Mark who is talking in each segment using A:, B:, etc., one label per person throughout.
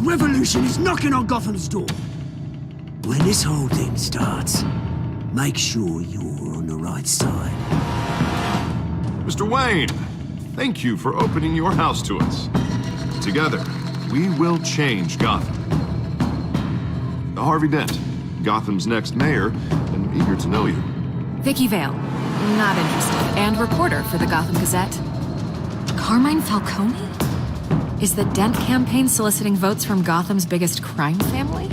A: revolution is knocking on Gotham's door. When this whole thing starts, make sure you're on the right side.
B: Mr. Wayne, thank you for opening your house to us. Together, we will change Gotham. Harvey Dent, Gotham's next mayor, and eager to know you.
C: Vicky Vale, not interested, and reporter for the Gotham Gazette. Carmine Falcone? Is the Dent campaign soliciting votes from Gotham's biggest crime family?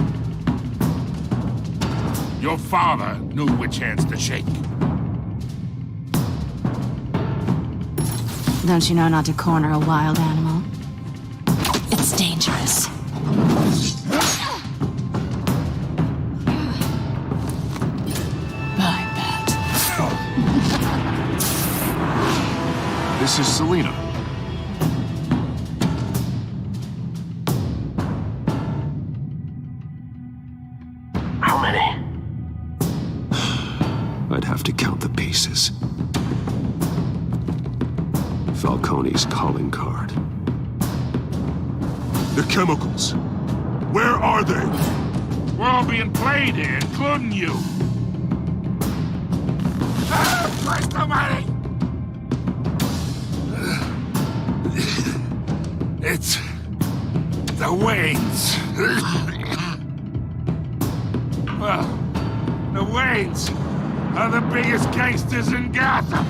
D: Your father knew which hands to shake.
E: Don't you know not to corner a wild animal? It's dangerous. My bad.
B: This is Selina.
F: How many?
G: I'd have to count the pieces. Falcone's calling card.
D: The chemicals. Where are they? We're all being played here, including you. Christ almighty! It's the Waynes. Well, the Waynes are the biggest gangsters in Gotham.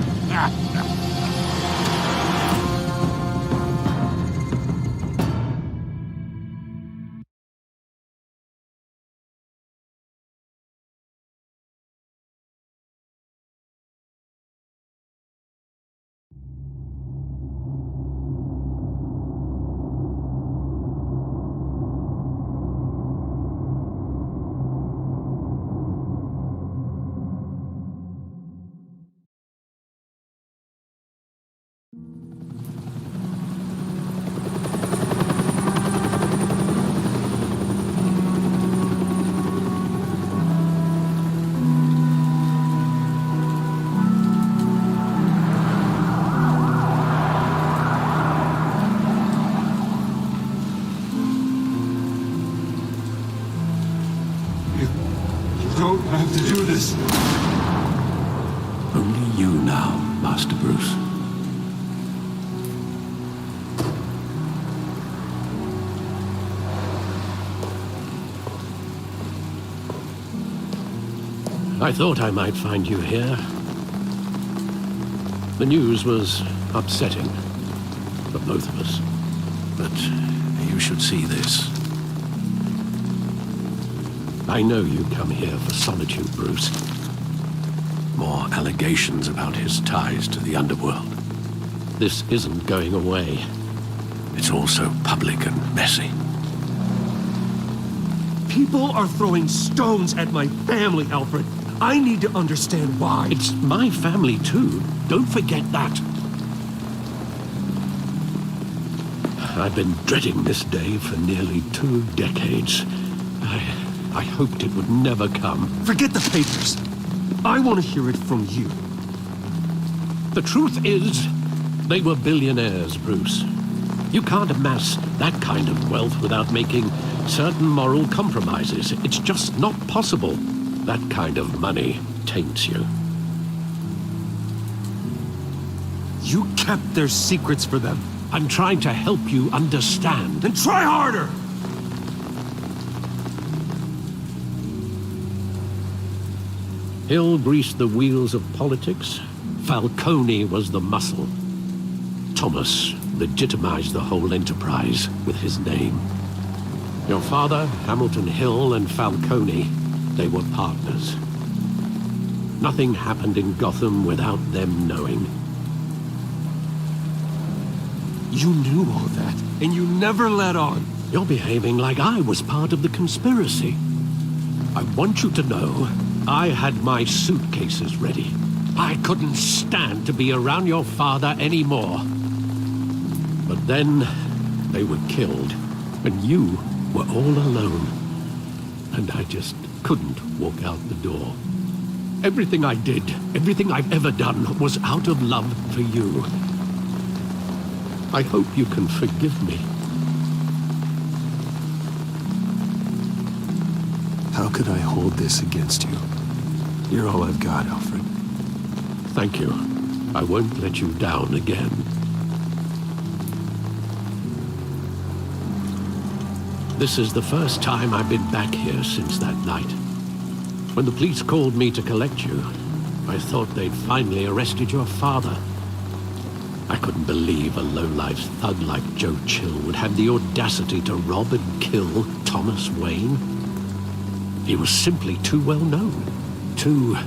G: Don't have to do this. Only you now, Master Bruce.
F: I thought I might find you here. The news was upsetting for both of us. But you should see this. I know you come here for solitude, Bruce. More allegations about his ties to the underworld. This isn't going away. It's all so public and messy.
H: People are throwing stones at my family, Alfred. I need to understand why.
F: It's my family, too. Don't forget that. I've been dreading this day for nearly 2 decades. I hoped it would never come.
H: Forget the papers. I want to hear it from you.
F: The truth is, they were billionaires, Bruce. You can't amass that kind of wealth without making certain moral compromises. It's just not possible. That kind of money taints you.
H: You kept their secrets for them.
F: I'm trying to help you understand.
H: Then try harder!
F: Hill greased the wheels of politics. Falcone was the muscle. Thomas legitimized the whole enterprise with his name. Your father, Hamilton Hill, and Falcone, they were partners. Nothing happened in Gotham without them knowing.
H: You knew all that, and you never let on.
F: You're behaving like I was part of the conspiracy. I want you to know, I had my suitcases ready. I couldn't stand to be around your father anymore. But then, they were killed, and you were all alone. And I just couldn't walk out the door. Everything I did, everything I've ever done, was out of love for you. I hope you can forgive me.
G: How could I hold this against you? You're all I've got, Alfred.
F: Thank you. I won't let you down again. This is the first time I've been back here since that night. When the police called me to collect you, I thought they'd finally arrested your father. I couldn't believe a low-life thug like Joe Chill would have the audacity to rob and kill Thomas Wayne. He was simply too well known. Too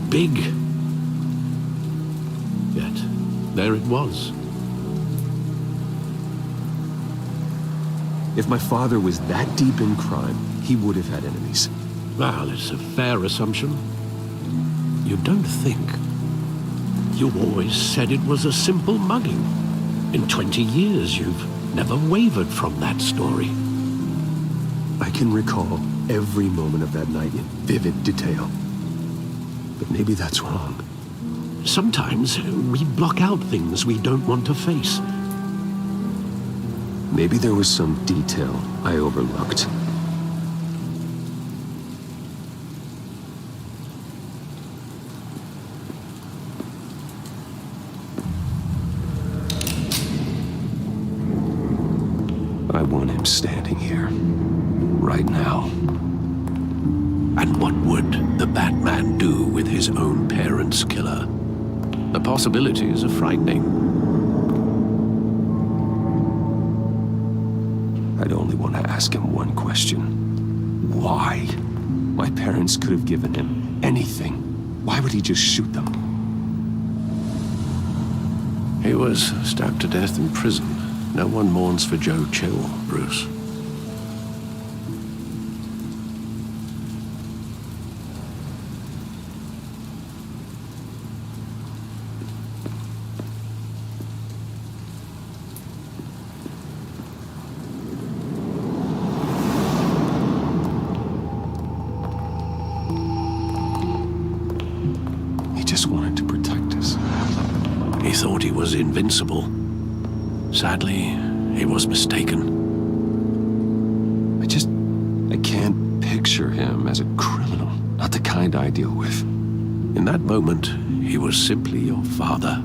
F: big. Yet, there it was.
G: If my father was that deep in crime, he would have had enemies.
F: Well, it's a fair assumption. You don't think. You always said it was a simple mugging. In 20 years, you've never wavered from that story.
G: I can recall every moment of that night in vivid detail. But maybe that's wrong.
F: Sometimes we block out things we don't want to face.
G: Maybe there was some detail I overlooked. I want him standing here, right now.
F: And what would the Batman do with his own parents' killer? The possibilities are frightening.
G: I'd only want to ask him one question. Why? My parents could have given him anything. Why would he just shoot them?
F: He was stabbed to death in prison. No one mourns for Joe Chill, Bruce.
G: He just wanted to protect us.
F: He thought he was invincible. Sadly, he was mistaken.
G: I can't picture him as a criminal. Not the kind I deal with.
F: In that moment, he was simply your father.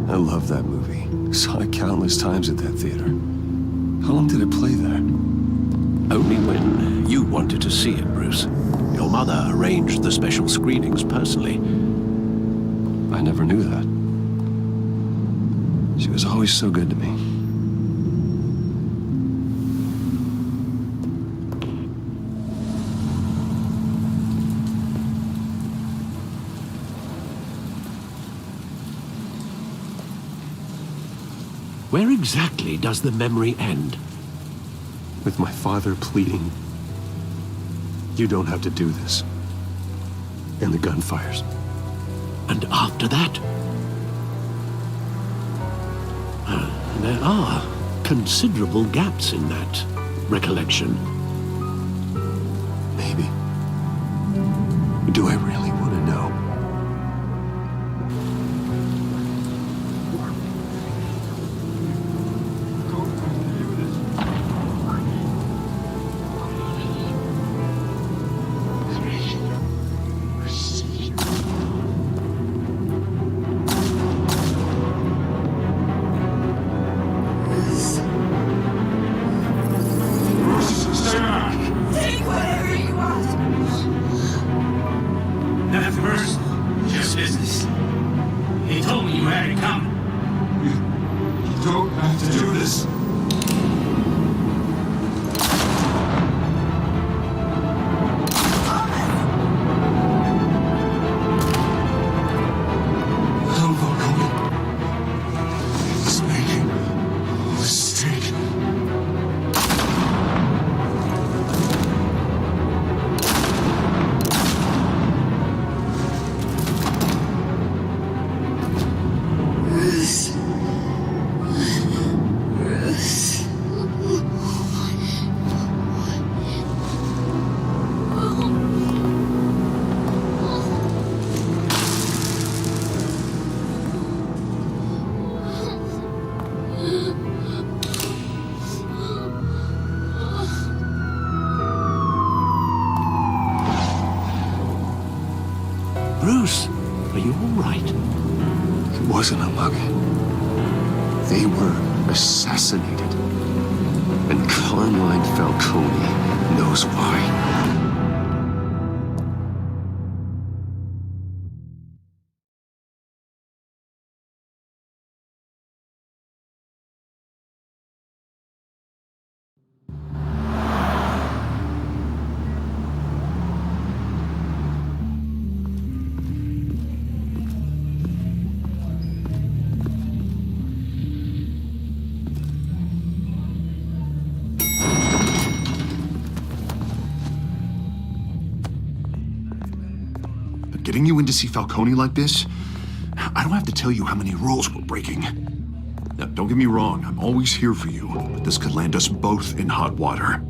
G: I love that movie. Saw it countless times at that theater. How long did it play there?
F: Only when you wanted to see it, Bruce. Your mother arranged the special screenings personally.
G: I never knew that. She was always so good to me.
F: Where exactly does the memory end?
G: With my father pleading, "You don't have to do this." And the gunfires.
F: And after that? There are considerable gaps in that recollection.
G: Maybe. Do I really want to know?
F: right?
G: It wasn't a luck. They were assassinated. And Carmine Falcone knows why.
B: Getting you in to see Falcone like this? I don't have to tell you how many rules we're breaking. Now, don't get me wrong, I'm always here for you, but this could land us both in hot water.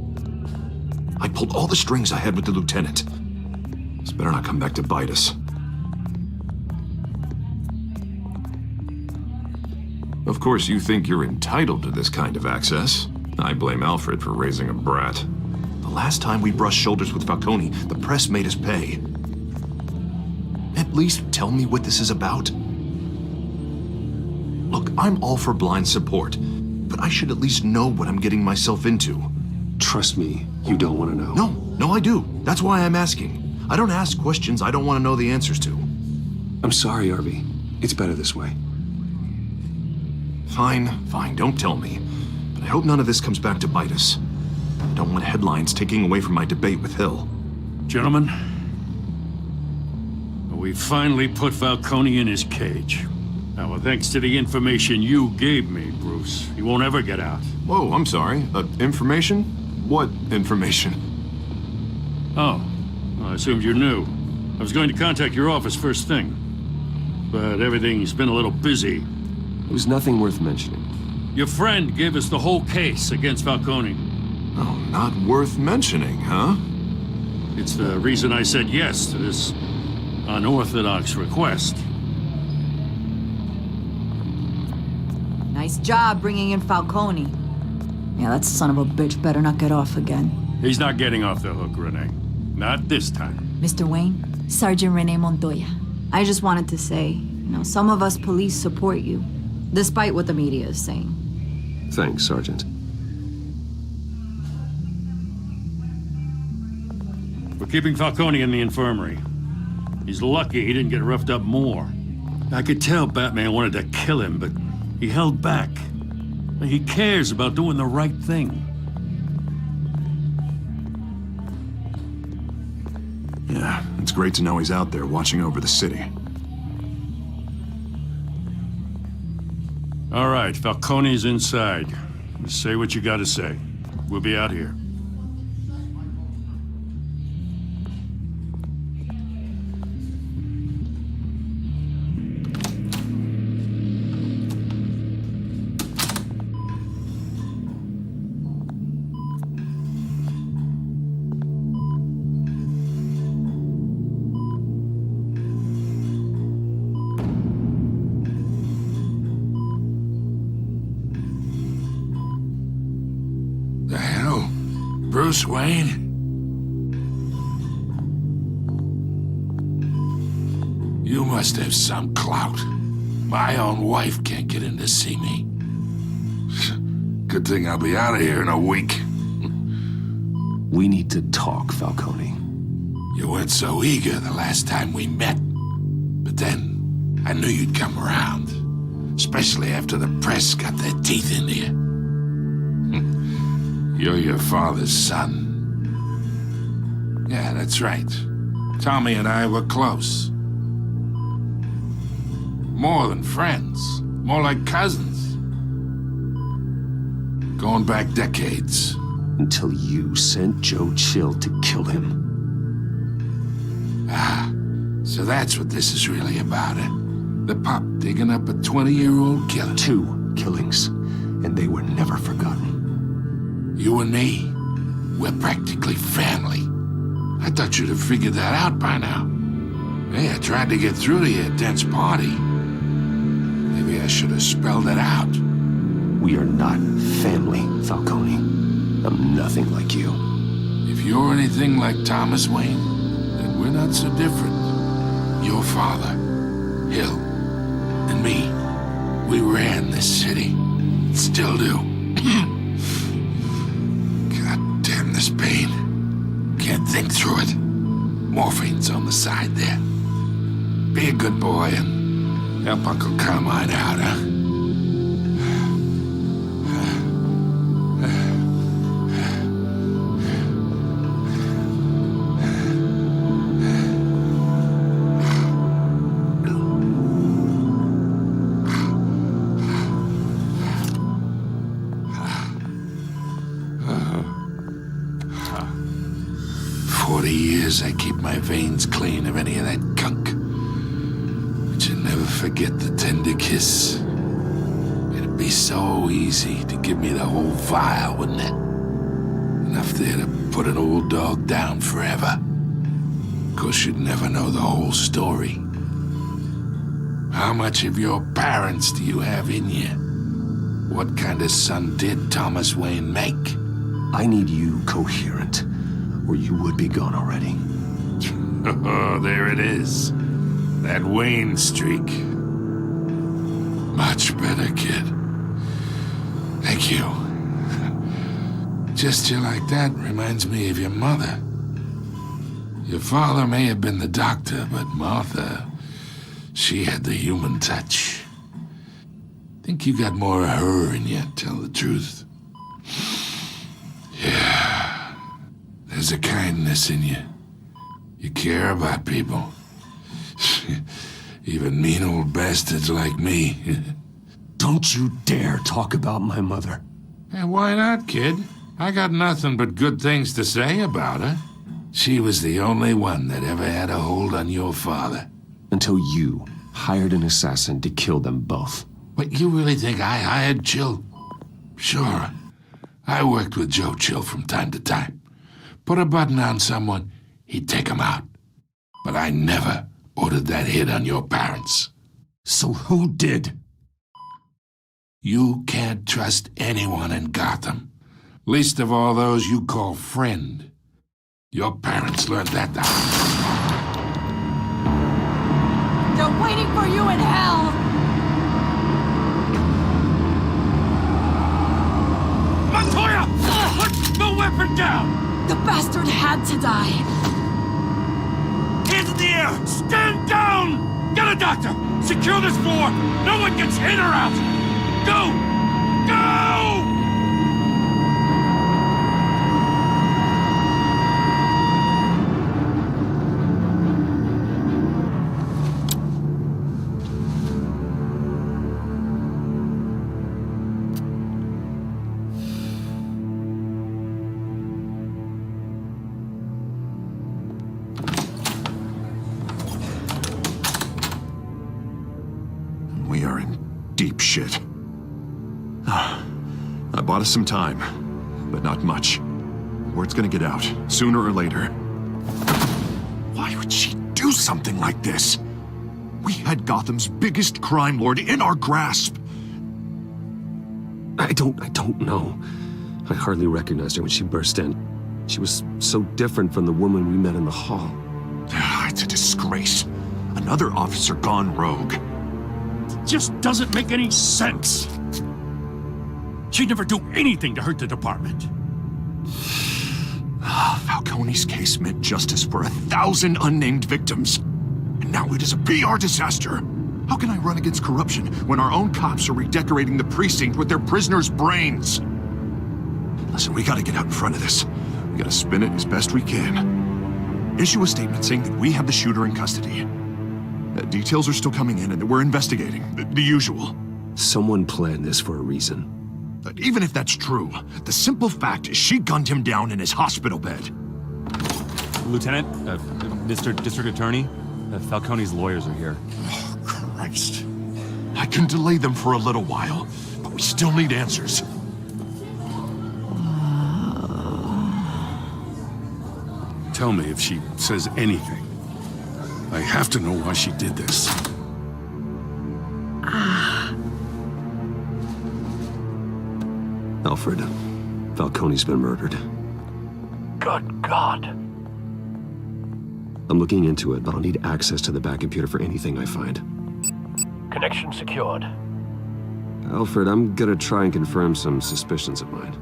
B: I pulled all the strings I had with the lieutenant. This better not come back to bite us. Of course, you think you're entitled to this kind of access. I blame Alfred for raising a brat. The last time we brushed shoulders with Falcone, the press made us pay. At least tell me what this is about. Look, I'm all for blind support, but I should at least know what I'm getting myself into.
G: Trust me, you don't want to know.
B: No, I do. That's why I'm asking. I don't ask questions I don't want to know the answers to.
G: I'm sorry, Arby. It's better this way.
B: Fine, don't tell me. But I hope none of this comes back to bite us. I don't want headlines taking away from my debate with Hill.
D: Gentlemen, we finally put Falcone in his cage. Now, thanks to the information you gave me, Bruce, he won't ever get out.
B: Whoa, I'm sorry. Information? What information?
D: Oh, well, I assumed you knew. I was going to contact your office first thing. But everything's been a little busy.
G: It was nothing worth mentioning.
D: Your friend gave us the whole case against Falcone.
B: Oh, not worth mentioning, huh?
D: It's the reason I said yes to this unorthodox request.
I: Nice job bringing in Falcone. Yeah, that son of a bitch better not get off again.
D: He's not getting off the hook, Renee. Not this time.
I: Mr. Wayne, Sergeant Renee Montoya. I just wanted to say, some of us police support you, despite what the media is saying.
G: Thanks, Sergeant.
D: We're keeping Falcone in the infirmary. He's lucky he didn't get roughed up more. I could tell Batman wanted to kill him, but he held back. He cares about doing the right thing.
B: Yeah, it's great to know he's out there watching over the city.
D: All right, Falcone's inside. Just say what you gotta say. We'll be out here.
J: Bruce Wayne? You must have some clout. My own wife can't get in to see me. Good thing I'll be out of here in a week.
G: We need to talk, Falcone.
J: You weren't so eager the last time we met. But then, I knew you'd come around. Especially after the press got their teeth into you. You're your father's son. Yeah, that's right. Tommy and I were close. More than friends. More like cousins. Going back decades.
G: Until you sent Joe Chill to kill him.
J: Ah, so that's what this is really about, eh? The pup digging up a 20-year-old killer.
G: 2 killings, and they were never forgotten.
J: You and me, we're practically family. I thought you'd have figured that out by now. Hey, I tried to get through to your dense party. Maybe I should have spelled it out.
G: We are not family, Falcone. I'm nothing like you.
J: If you're anything like Thomas Wayne, then we're not so different. Your father, Hill and me, we ran this city. Still do. God damn this pain. Can't think through it. Morphine's on the side there. Be a good boy and help Uncle Carmine out, huh? I keep my veins clean of any of that gunk. But you never forget the tender kiss. It'd be so easy to give me the whole vial, wouldn't it? Enough there to put an old dog down forever. Of course, you'd never know the whole story. How much of your parents do you have in you? What kind of son did Thomas Wayne make?
G: I need you coherent, or you would be gone already.
J: Oh, there it is. That Wayne streak. Much better, kid. Thank you. Gesture like that reminds me of your mother. Your father may have been the doctor, but Martha, she had the human touch. Think you got more of her in you, tell the truth. Yeah. There's a kindness in you. You care about people. Even mean old bastards like me.
G: Don't you dare talk about my mother.
J: Hey, why not, kid? I got nothing but good things to say about her. She was the only one that ever had a hold on your father.
G: Until you hired an assassin to kill them both.
J: What, you really think I hired Chill? Sure. I worked with Joe Chill from time to time. Put a button on someone, he'd take him out. But I never ordered that hit on your parents.
G: So who did?
J: You can't trust anyone in Gotham. Least of all those you call friend. Your parents learned that the
E: They're waiting for you in hell!
D: Montoya! Put the weapon down!
E: The bastard had to die.
D: Hands in the air! Stand down! Get a doctor! Secure this floor! No one gets in or out! Go! Go!
B: We are in deep shit. I bought us some time, but not much. Word's gonna get out, sooner or later. Why would she do something like this? We had Gotham's biggest crime lord in our grasp.
G: I don't know. I hardly recognized her when she burst in. She was so different from the woman we met in the hall.
B: It's a disgrace. Another officer gone rogue.
D: Just doesn't make any sense. She'd never do anything to hurt the department.
B: Falcone's case meant justice for 1,000 unnamed victims. And now it is a PR disaster. How can I run against corruption when our own cops are redecorating the precinct with their prisoners' brains? Listen, we gotta get out in front of this. We gotta spin it as best we can. Issue a statement saying that we have the shooter in custody. Details are still coming in and that we're investigating. The usual.
G: Someone planned this for a reason.
B: But even if that's true, the simple fact is she gunned him down in his hospital bed.
K: Lieutenant, Mr. District Attorney, Falcone's lawyers are here.
B: Oh, Christ. I can delay them for a little while, but we still need answers.
D: Tell me if she says anything. I have to know why she did this.
G: Alfred, Falcone's been murdered.
A: Good God.
G: I'm looking into it, but I'll need access to the back computer for anything I find.
F: Connection secured.
G: Alfred, I'm gonna try and confirm some suspicions of mine.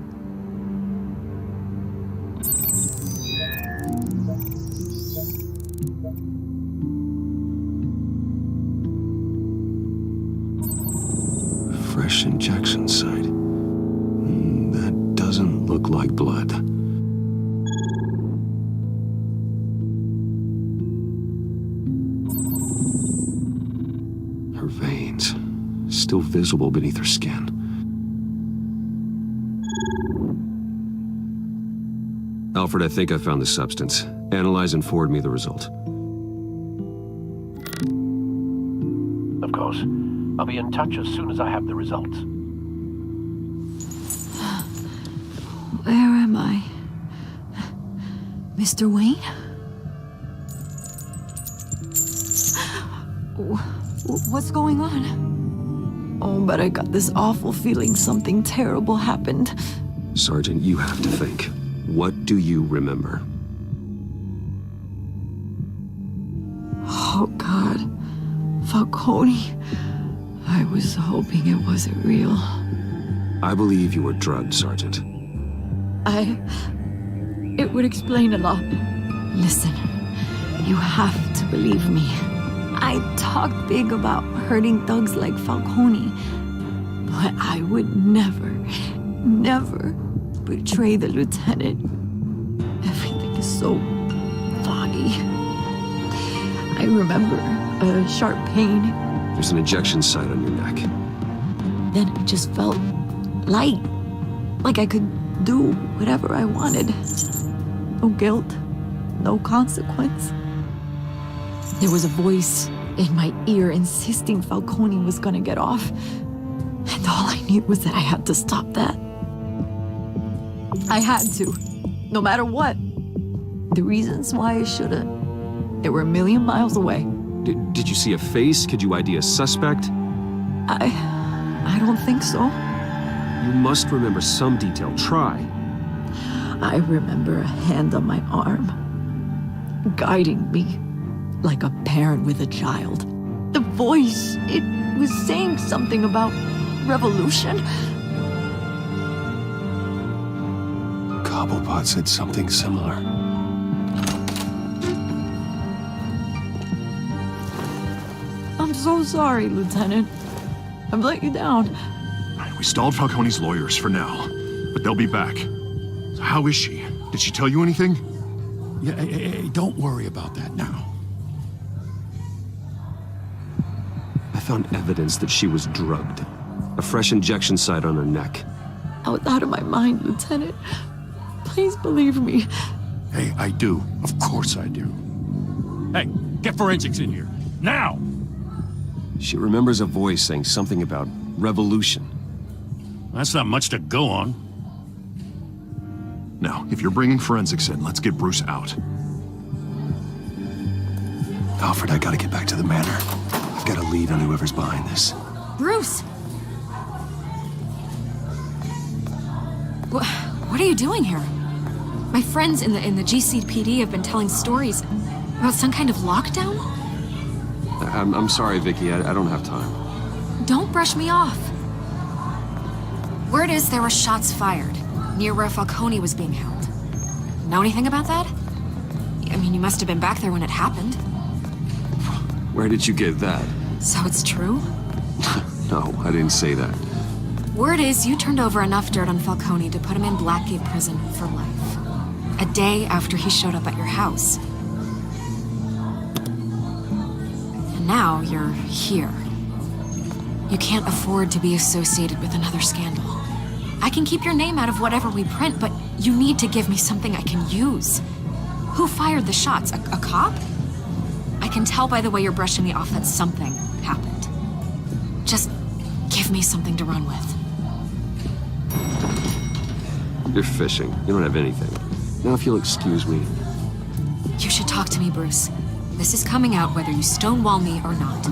G: Fresh injection site. That doesn't look like blood. Her veins, still visible beneath her skin. Alfred, I think I found the substance. Analyze and forward me the result.
F: Of course. I'll be in touch as soon as I have the results.
I: Where am I? Mr. Wayne? What's going on? Oh, but I got this awful feeling something terrible happened.
G: Sergeant, you have to think. What do you remember?
I: Oh, God. Falcone. I was hoping it wasn't real.
G: I believe you were drugged, Sergeant.
I: It would explain a lot. Listen, you have to believe me. I talked big about hurting thugs like Falcone, but I would never betray the lieutenant. Everything is so foggy. I remember a sharp pain.
G: There's an injection site on your neck.
I: Then it just felt light, like I could do whatever I wanted. No guilt, no consequence. There was a voice in my ear insisting Falcone was gonna get off. And all I knew was that I had to stop that. I had to, no matter what. The reasons why I shouldn't, they were a million miles away.
G: Did you see a face? Could you ID a suspect?
I: I don't think so.
G: You must remember some detail. Try.
I: I remember a hand on my arm, guiding me like a parent with a child. The voice, it was saying something about revolution.
G: Cobblepot said something similar.
I: I'm so sorry, Lieutenant. I've let you down.
B: We stalled Falcone's lawyers for now, but they'll be back. So how is she? Did she tell you anything?
D: Yeah, hey, don't worry about that now.
G: I found evidence that she was drugged. A fresh injection site on her neck.
I: I was out of my mind, Lieutenant. Please believe me.
D: Hey, I do. Of course I do. Hey, get forensics in here. Now!
G: She remembers a voice saying something about revolution.
D: That's not much to go on.
B: Now, if you're bringing forensics in, let's get Bruce out.
G: Alfred, I gotta get back to the manor. I've got a lead on whoever's behind this.
C: Bruce! What are you doing here? My friends in the GCPD have been telling stories about some kind of lockdown?
G: I'm sorry, Vicky. I don't have time.
C: Don't brush me off. Word is there were shots fired near where Falcone was being held. Know anything about that? I mean, you must have been back there when it happened.
G: Where did you get that?
C: So it's true?
G: No, I didn't say that.
C: Word is you turned over enough dirt on Falcone to put him in Blackgate Prison for life. A day after he showed up at your house. And now you're here. You can't afford to be associated with another scandal. I can keep your name out of whatever we print, but you need to give me something I can use. Who fired the shots? A cop? I can tell by the way you're brushing me off that something happened. Just give me something to run with.
G: You're fishing. You don't have anything. Now, if you'll excuse me.
C: You should talk to me, Bruce. This is coming out whether you stonewall me or not.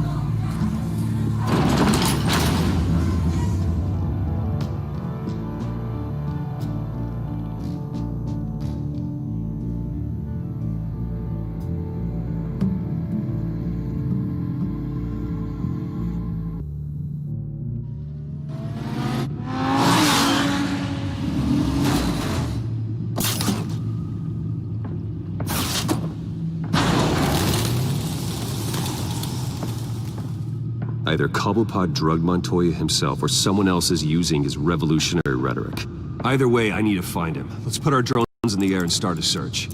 G: Either Cobblepot drugged Montoya himself, or someone else is using his revolutionary rhetoric. Either way, I need to find him. Let's put our drones in the air and start a search.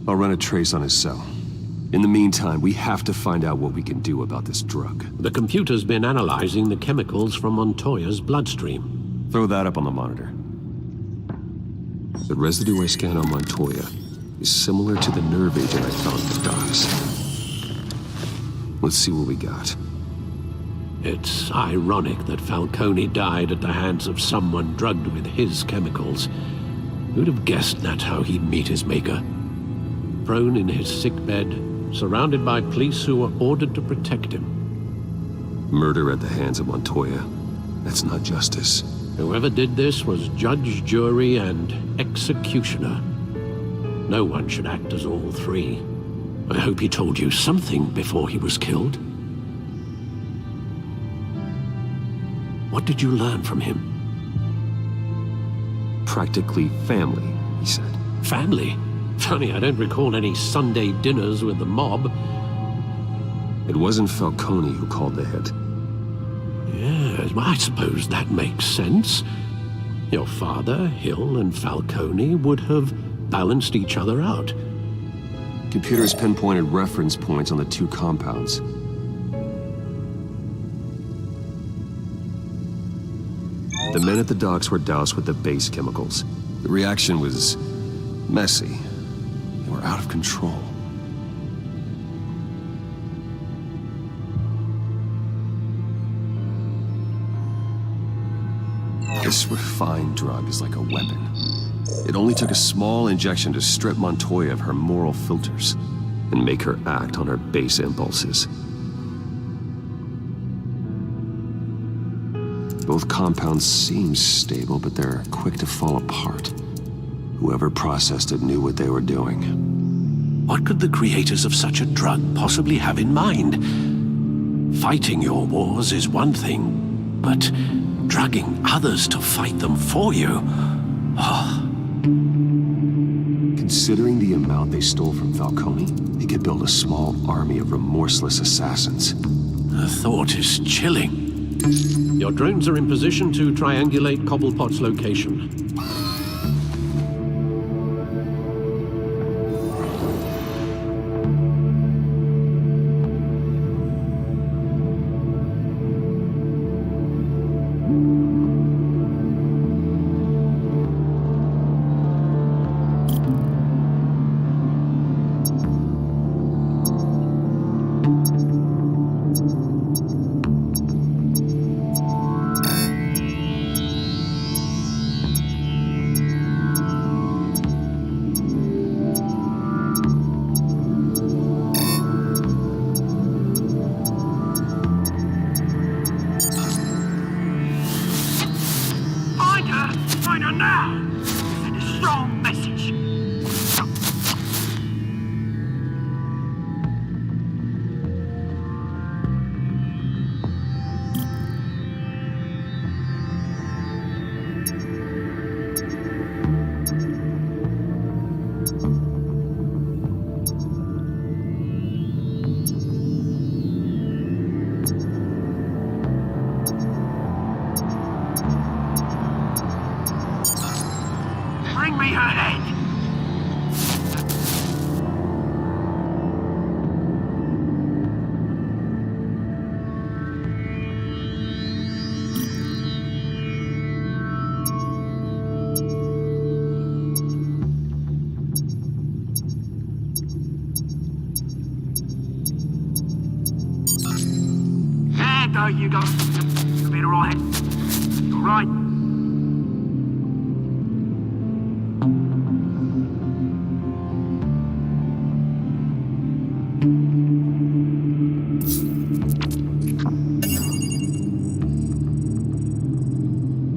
G: I'll run a trace on his cell. In the meantime, we have to find out what we can do about this drug.
F: The computer's been analyzing the chemicals from Montoya's bloodstream.
G: Throw that up on the monitor. The residue I scanned on Montoya is similar to the nerve agent I found at the docks. Let's see what we got.
F: It's ironic that Falcone died at the hands of someone drugged with his chemicals. Who'd have guessed that's how he'd meet his maker? Prone in his sickbed, surrounded by police who were ordered to protect him.
G: Murder at the hands of Montoya. That's not justice.
F: Whoever did this was judge, jury, and executioner. No one should act as all three. I hope he told you something before he was killed. What did you learn from him?
G: Practically family, he said.
F: Family? Funny, I don't recall any Sunday dinners with the mob.
G: It wasn't Falcone who called the hit.
F: Yes, well, I suppose that makes sense. Your father, Hill, and Falcone would have balanced each other out.
G: Computers pinpointed reference points on the two compounds. The men at the docks were doused with the base chemicals. The reaction was messy. They were out of control. This refined drug is like a weapon. It only took a small injection to strip Montoya of her moral filters and make her act on her base impulses. Both compounds seem stable, but they're quick to fall apart. Whoever processed it knew what they were doing.
F: What could the creators of such a drug possibly have in mind? Fighting your wars is one thing, but drugging others to fight them for you? Oh.
G: Considering the amount they stole from Falcone, they could build a small army of remorseless assassins.
F: The thought is chilling. Your drones are in position to triangulate Cobblepot's location.
A: Find her now! Send a strong message. Bring me her head! There you go. You've been alright. You alright?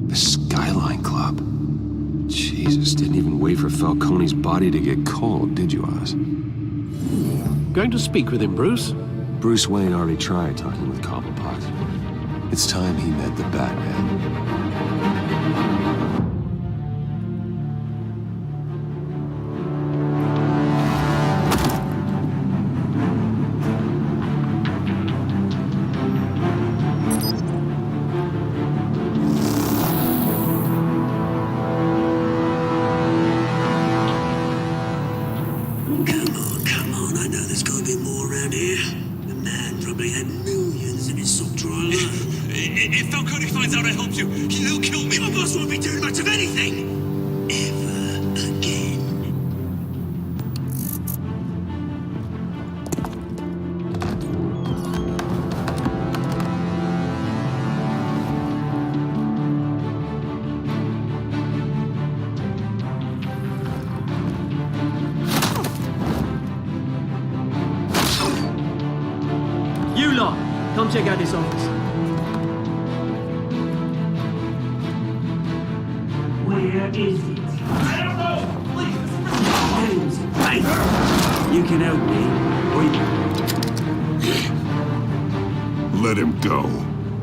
G: The Skyline Club. Jesus, didn't even wait for Falcone's body to get cold, did you, Oz?
F: Going to speak with him, Bruce?
G: Bruce Wayne already tried talking with Cobblepot. It's time he met the Batman.
A: Come check out this office. Where is it? I don't know! Please! Hey! You can help me.
B: Let him go.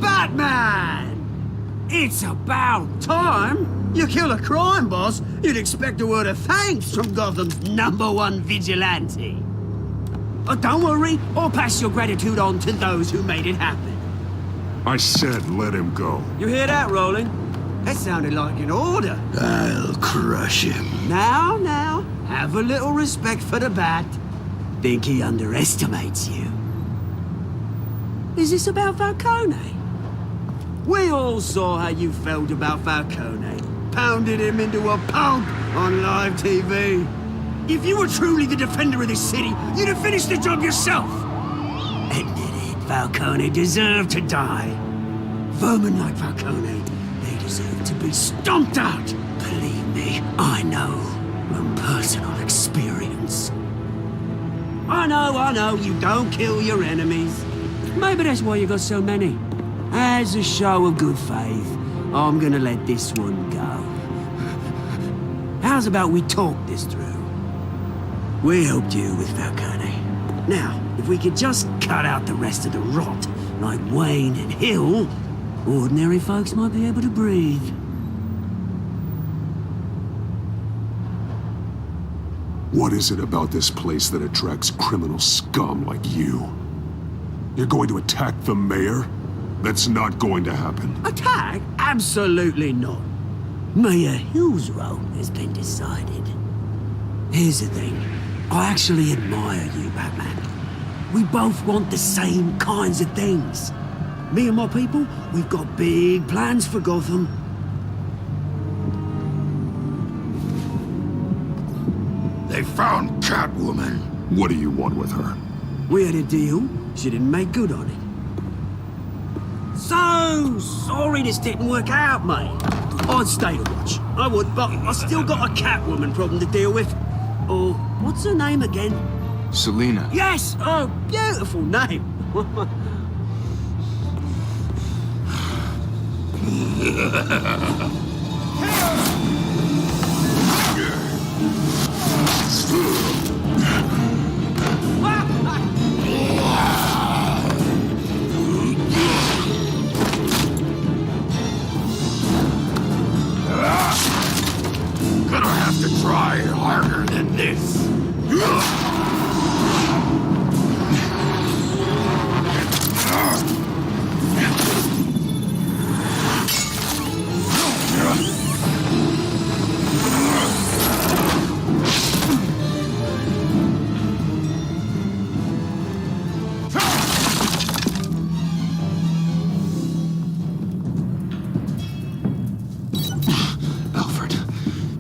A: Batman! It's about time! You kill a crime boss, you'd expect a word of thanks from Gotham's #1 vigilante. Oh, don't worry, I'll pass your gratitude on to those who made it happen.
B: I said let him go.
A: You hear that, Roland? That sounded like an order.
J: I'll crush him.
A: Now, have a little respect for the Bat. Think he underestimates you. Is this about Falcone? We all saw how you felt about Falcone. Pounded him into a pulp on live TV. If you were truly the defender of this city, you'd have finished the job yourself. Admit it, Falcone deserved to die. Vermin like Falcone, they deserve to be stomped out. Believe me, I know from personal experience. I know, you don't kill your enemies. Maybe that's why you got so many. As a show of good faith, I'm gonna let this one go. How's about we talk this through? We helped you with Falcone. Now, if we could just cut out the rest of the rot, like Wayne and Hill, ordinary folks might be able to breathe.
B: What is it about this place that attracts criminal scum like you? You're going to attack the mayor? That's not going to happen.
A: Attack? Absolutely not. Mayor Hill's role has been decided. Here's the thing. I actually admire you, Batman. We both want the same kinds of things. Me and my people, we've got big plans for Gotham.
J: They found Catwoman.
B: What do you want with her?
A: We had a deal. She didn't make good on it. So sorry this didn't work out, mate. I'd stay to watch. I would, but I still got a Catwoman problem to deal with. Oh, what's her name again?
K: Selina.
A: Yes! Oh, beautiful name.
J: Gonna have to try harder than this.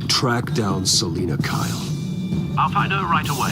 G: Track down Selina Kyle.
F: I'll find her right away.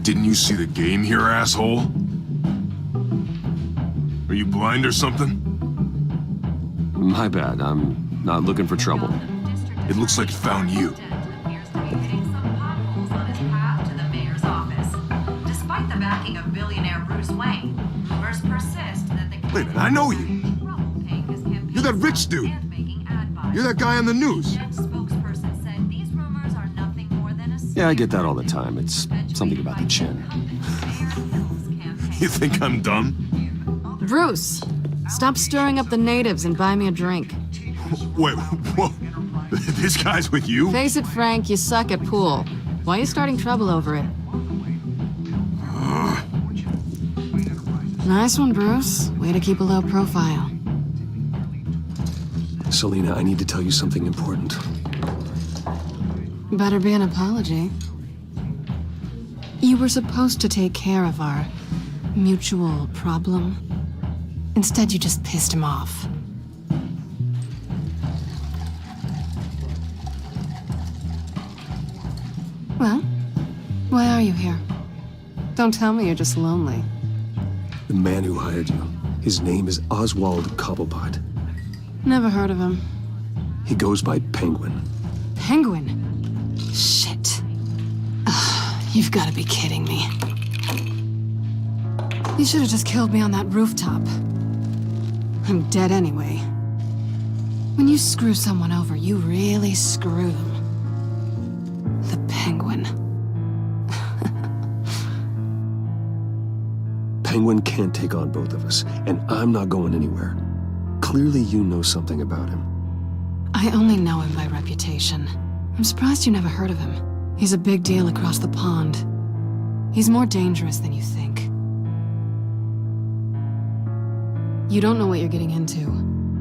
B: Didn't you see the game here, asshole? Are you blind or something?
G: My bad. I'm not looking for trouble.
B: It looks like it found you.
L: Despite the backing of billionaire Bruce Wayne, rumors persist that the
B: Wait a minute, I know you. You're that rich dude. You're that guy on the news.
L: Judge spokesperson said these rumors are nothing more than a
G: Yeah, I get that all the time. It's something about the chin.
B: You think I'm dumb?
M: Bruce, stop stirring up the natives and buy me a drink.
B: Wait, whoa. This guy's with you?
M: Face it, Frank, you suck at pool. Why are you starting trouble over it? Nice one, Bruce. Way to keep a low profile.
G: Selena, I need to tell you something important.
M: Better be an apology. You were supposed to take care of our mutual problem. Instead, you just pissed him off. Well, why are you here? Don't tell me you're just lonely.
G: The man who hired you, his name is Oswald Cobblepot.
M: Never heard of him.
G: He goes by Penguin.
M: Penguin? Shit. Ugh, you've got to be kidding me. You should have just killed me on that rooftop. I'm dead anyway. When you screw someone over, you really screw them. The Penguin.
G: Penguin can't take on both of us, and I'm not going anywhere. Clearly you know something about him.
M: I only know him by reputation. I'm surprised you never heard of him. He's a big deal across the pond. He's more dangerous than you think. You don't know what you're getting into.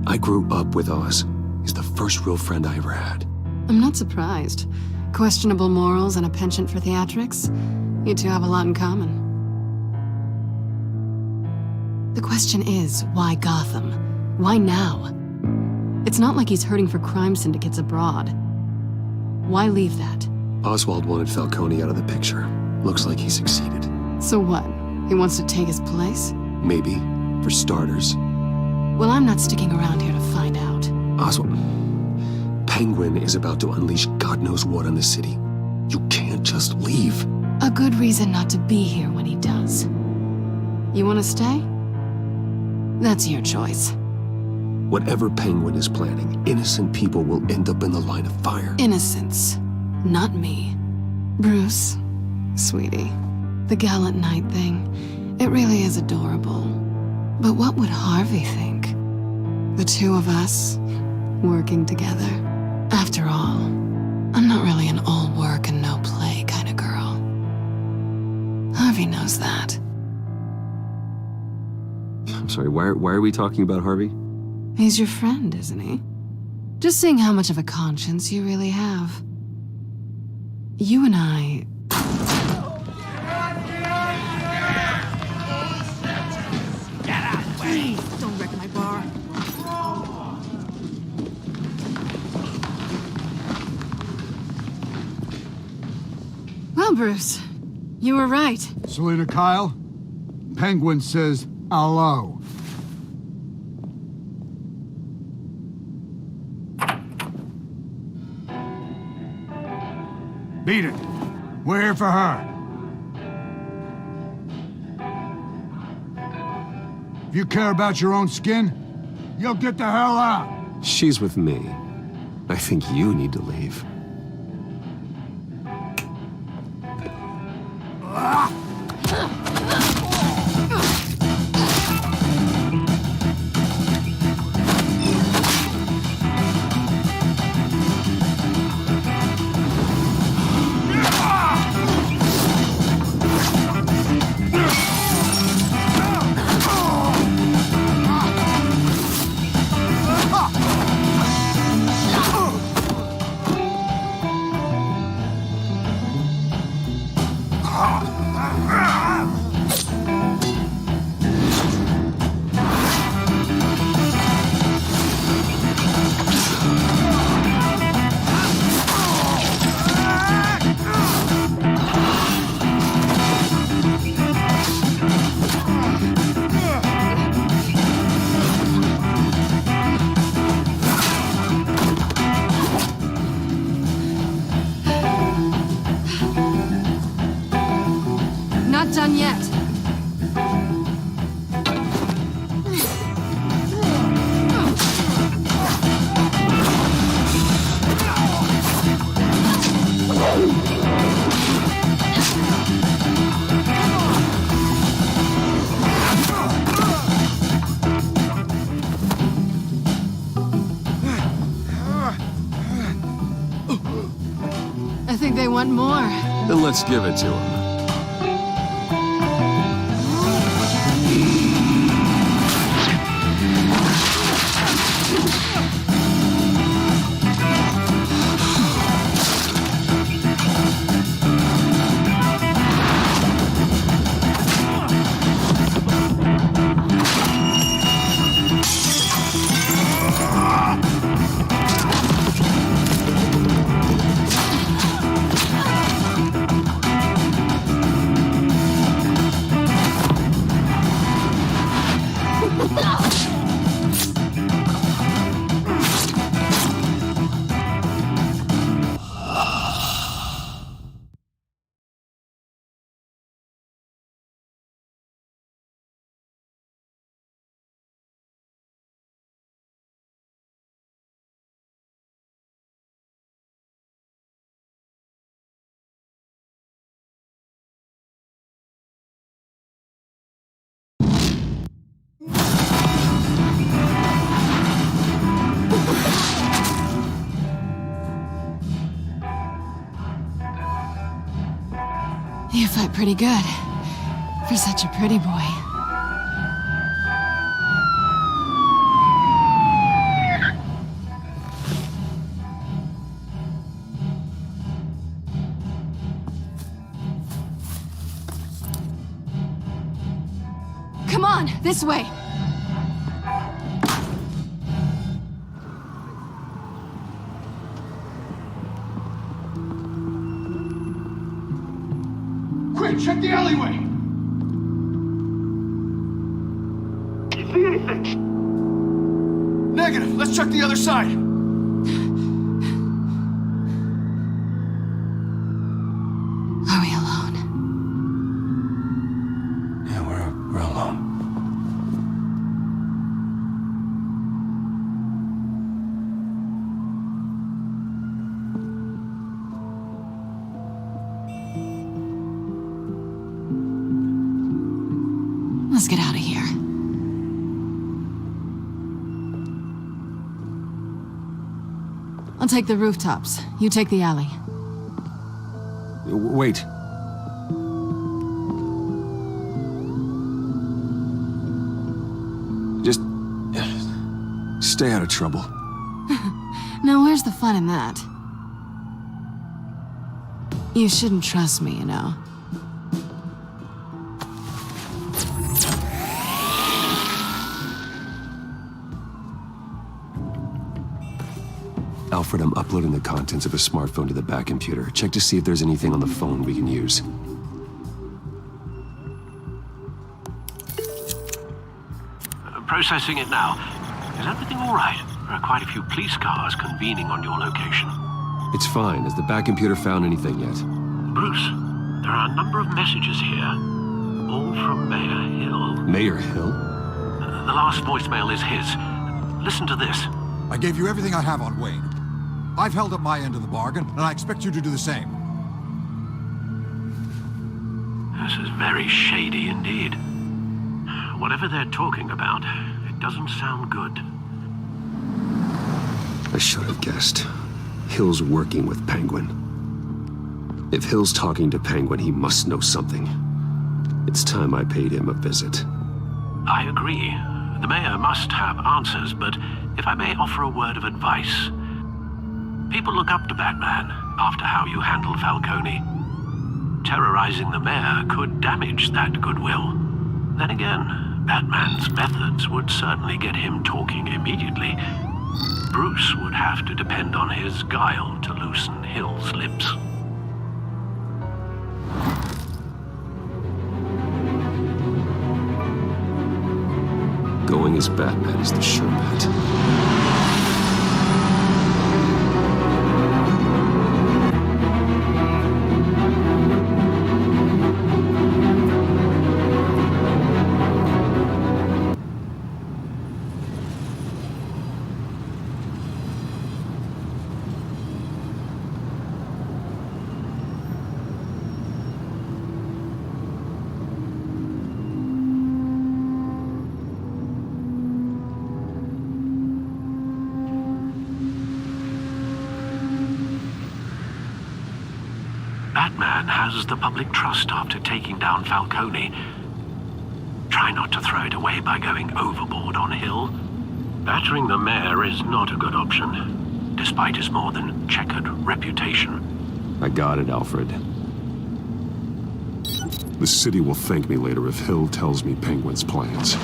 G: I grew up with Oz. He's the first real friend I ever had.
M: I'm not surprised. Questionable morals and a penchant for theatrics. You two have a lot in common. The question is, why Gotham? Why now? It's not like he's hurting for crime syndicates abroad. Why leave that?
G: Oswald wanted Falcone out of the picture. Looks like he succeeded.
M: So what? He wants to take his place?
G: Maybe. For starters.
M: Well, I'm not sticking around here to find out.
G: Oswald... Penguin is about to unleash God knows what on the city. You can't just leave.
M: A good reason not to be here when he does. You want to stay? That's your choice.
G: Whatever Penguin is planning, innocent people will end up in the line of fire.
M: Innocence. Not me. Bruce, sweetie, the gallant knight thing, it really is adorable. But what would Harvey think? The two of us, working together. After all, I'm not really an all work and no play kind of girl. Harvey knows that.
G: I'm sorry, why are we talking about Harvey?
M: He's your friend, isn't he? Just seeing how much of a conscience you really have. You and I...
A: Get out of the way!
M: Please, don't wreck my bar. Well, Bruce, you were right.
N: Selena Kyle, Penguin says hello. Beat it. We're here for her. If you care about your own skin, you'll get the hell out.
G: She's with me. I think you need to leave.
M: want more.
G: Then let's give it to him.
M: You fight pretty good. For such a pretty boy. Come on, this way.
N: Quick, check the alleyway!
B: You see anything? Negative. Let's check the other side.
M: Are we alone?
K: Yeah, we're alone.
M: Let's get out of here. I'll take the rooftops. You take the alley.
G: Wait. Just stay out of trouble.
M: Now, where's the fun in that? You shouldn't trust me, you know.
G: Alfred, I'm uploading the contents of a smartphone to the back computer. Check to see if there's anything on the phone we can use.
F: Processing it now. Is everything all right? There are quite a few police cars convening on your location.
G: It's fine. Has the back computer found anything yet?
F: Bruce, there are a number of messages here. All from Mayor Hill.
G: Mayor Hill?
F: The last voicemail is his. Listen to this.
N: I gave you everything I have on Wayne. I've held up my end of the bargain, and I expect you to do the same.
F: This is very shady indeed. Whatever they're talking about, it doesn't sound good.
G: I should have guessed. Hill's working with Penguin. If Hill's talking to Penguin, he must know something. It's time I paid him a visit.
F: I agree. The mayor must have answers, but if I may offer a word of advice. People look up to Batman after how you handled Falcone. Terrorizing the mayor could damage that goodwill. Then again, Batman's methods would certainly get him talking immediately. Bruce would have to depend on his guile to loosen Hill's lips.
G: Going as Batman is the sure bet.
F: Batman has the public trust after taking down Falcone. Try not to throw it away by going overboard on Hill. Battering the mayor is not a good option, despite his more than checkered reputation.
G: I got it, Alfred. The city will thank me later if Hill tells me Penguin's plans.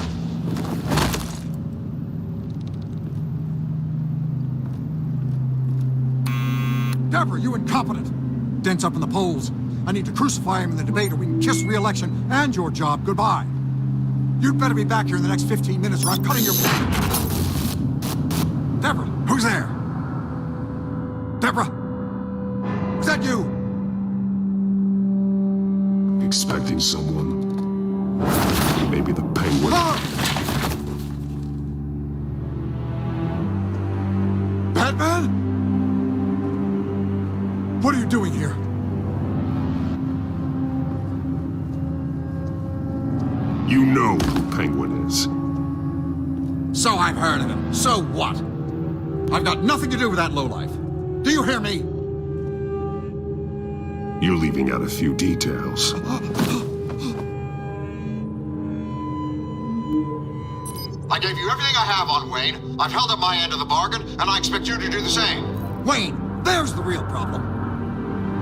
N: Deborah, you incompetent! Dents up in the polls. I need to crucify him in the debate or we can kiss re-election and your job goodbye. You'd better be back here in the next 15 minutes or I'm cutting your... Deborah, who's there? Deborah? Is that you?
G: Expecting someone. Maybe the Penguin.
N: Batman? What are you doing here?
G: You know who Penguin is.
N: So I've heard of him. So what? I've got nothing to do with that lowlife. Do you hear me?
G: You're leaving out a few details.
N: I gave you everything I have on Wayne. I've held up my end of the bargain, and I expect you to do the same. Wayne, there's the real problem.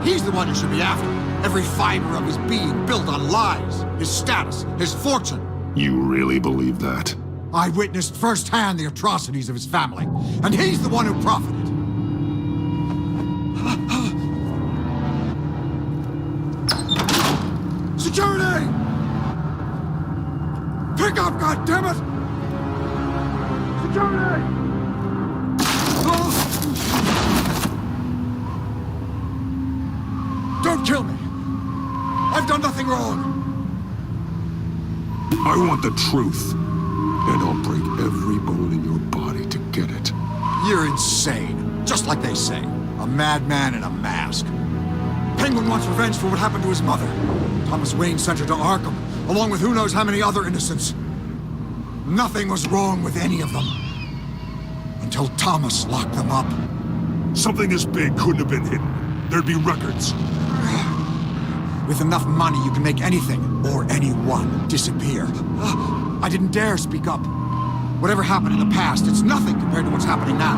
N: He's the one you should be after. Every fiber of his being built on lies, his status, his fortune.
G: You really believe that?
N: I witnessed firsthand the atrocities of his family, and he's the one who profited. Security! Pick up, goddammit! Security! Don't kill me! I've done nothing wrong!
G: I want the truth, and I'll break every bone in your body to get it.
N: You're insane, just like they say. A madman in a mask. Penguin wants revenge for what happened to his mother. Thomas Wayne sent her to Arkham, along with who knows how many other innocents. Nothing was wrong with any of them. Until Thomas locked them up.
G: Something this big couldn't have been hidden. There'd be records.
N: With enough money, you can make anything, or anyone, disappear. I didn't dare speak up. Whatever happened in the past, it's nothing compared to what's happening now.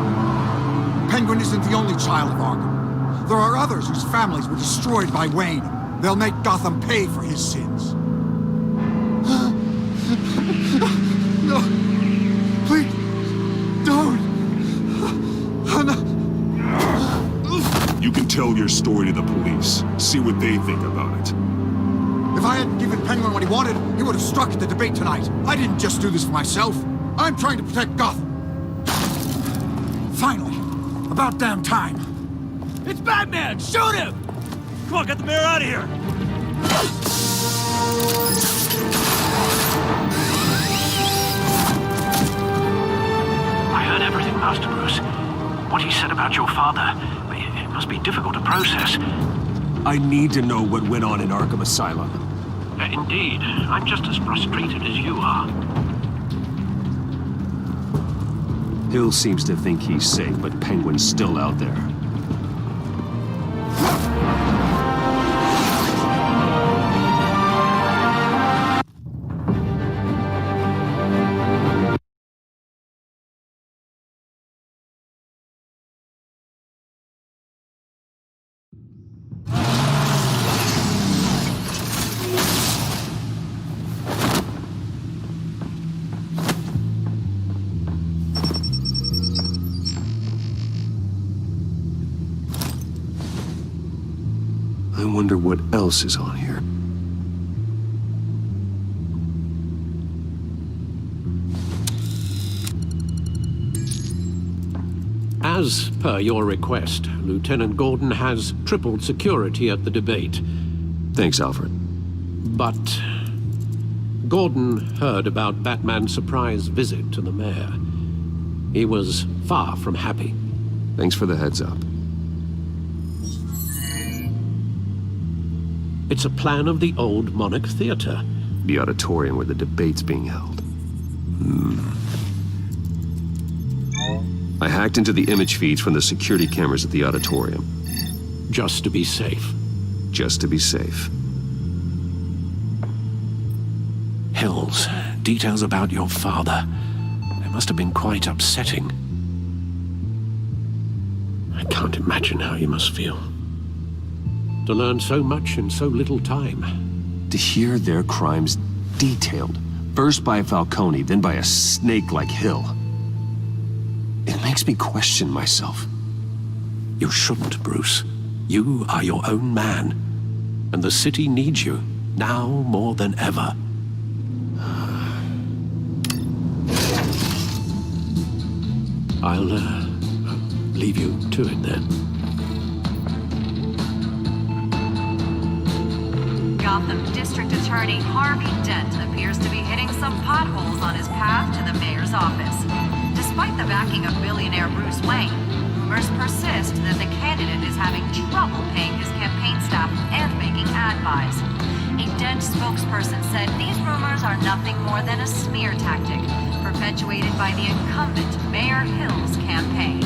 N: Penguin isn't the only child of Arkham. There are others whose families were destroyed by Wayne. They'll make Gotham pay for his sins. No. Please. Don't. No.
G: You can tell your story to the police. See what they think about it.
N: If I hadn't given Penguin what he wanted, he would have struck at the debate tonight. I didn't just do this for myself. I'm trying to protect Gotham. Finally. About damn time.
D: It's Batman! Shoot him! Come on, get the mayor out of here!
F: I heard everything, Master Bruce. What he said about your father, it must be difficult to process.
G: I need to know what went on in Arkham Asylum.
F: Indeed. I'm just as frustrated as you are.
G: Hill seems to think he's safe, but Penguin's still out there. I wonder what else is on here.
F: As per your request, Lieutenant Gordon has tripled security at the debate.
G: Thanks, Alfred.
F: But Gordon heard about Batman's surprise visit to the mayor. He was far from happy.
G: Thanks for the heads up.
F: It's a plan of the old Monarch Theater.
G: The auditorium where the debate's being held. I hacked into the image feeds from the security cameras at the auditorium.
F: Just to be safe.
G: just to be safe.
F: Hills, details about your father. They must have been quite upsetting. I can't imagine how you must feel. To learn so much in so little time.
G: To hear their crimes detailed, first by Falcone, then by a snake like Hill. It makes me question myself.
F: You shouldn't, Bruce. You are your own man. And the city needs you, now more than ever. I'll leave you to it then.
L: Gotham District Attorney Harvey Dent appears to be hitting some potholes on his path to the mayor's office. Despite the backing of billionaire Bruce Wayne, rumors persist that the candidate is having trouble paying his campaign staff and making ad buys. A Dent spokesperson said these rumors are nothing more than a smear tactic perpetuated by the incumbent Mayor Hill's campaign.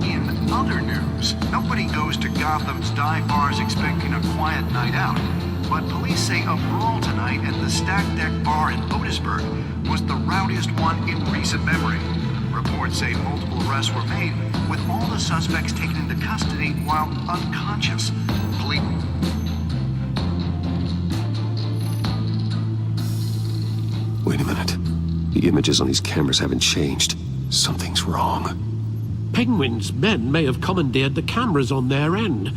O: In other news, nobody goes to Gotham's dive bars expecting a quiet night out. But police say a brawl tonight at the Stack Deck Bar in Otisburg was the rowdiest one in recent memory. Reports say multiple arrests were made, with all the suspects taken into custody while unconscious. Police...
G: Wait a minute. The images on these cameras haven't changed. Something's wrong.
F: Penguin's men may have commandeered the cameras on their end.